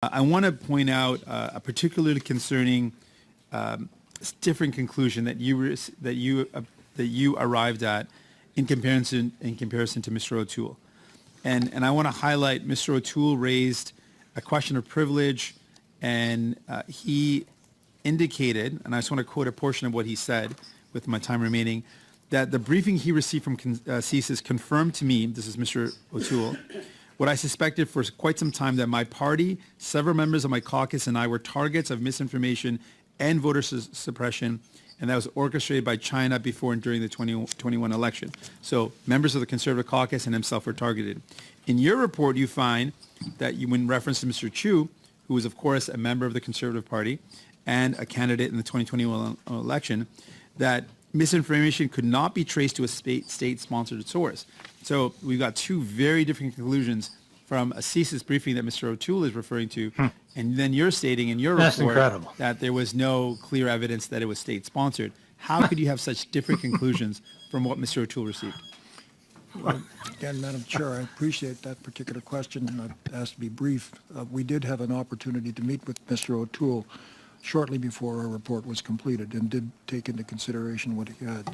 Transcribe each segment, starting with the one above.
I want to point out a particularly concerning different conclusion that you arrived at in comparison to Mr. O'Toole, and I want to highlight Mr. O'Toole raised a question of privilege, and he indicated, and I just want to quote a portion of what he said with my time remaining, that the briefing he received from CSIS confirmed to me, this is Mr. O'Toole, what I suspected for quite some time, that my party, several members of my caucus, and I were targets of misinformation and voter suppression, and that was orchestrated by China before and during the 2021 election. So members of the Conservative caucus and himself were targeted. In your report, you find that in reference to Mr. Chu, who was, of course, a member of the Conservative Party and a candidate in the 2021 election, that misinformation could not be traced to a state-sponsored source. So we've got two very different conclusions from a CSIS briefing that Mr. O'Toole is referring to, and then you're stating in your report that there was no clear evidence that it was state-sponsored. How could you have such different conclusions from what Mr. O'Toole received? Well, again, Madam Chair, I appreciate that particular question, and I've asked to be brief. We did have an opportunity to meet with Mr. O'Toole shortly before our report was completed, and did take into consideration what he had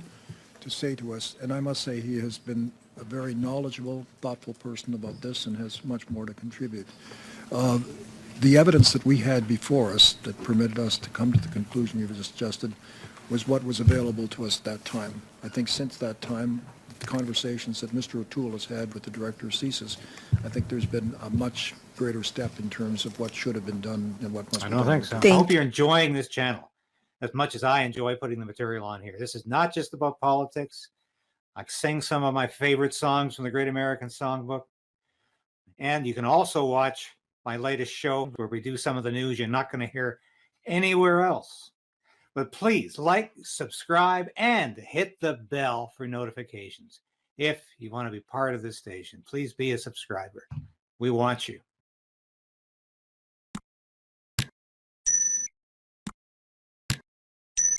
to say to us. And I must say he has been a very knowledgeable, thoughtful person about this and has much more to contribute. The evidence that we had before us that permitted us to come to the conclusion you've just suggested was what was available to us at that time. I think since that time, the conversations that Mr. O'Toole has had with the director of CSIS, I think there's been a much greater step in terms of what should have been done and what must be done. I don't think so. I hope you're enjoying this channel as much as I enjoy putting the material on here. This is not just about politics. I sing some of my favorite songs from the Great American Songbook. And you can also watch my latest show where we do some of the news you're not going to hear anywhere else. But please like, subscribe, and hit the bell for notifications. If you want to be part of this station, please be a subscriber. We want you.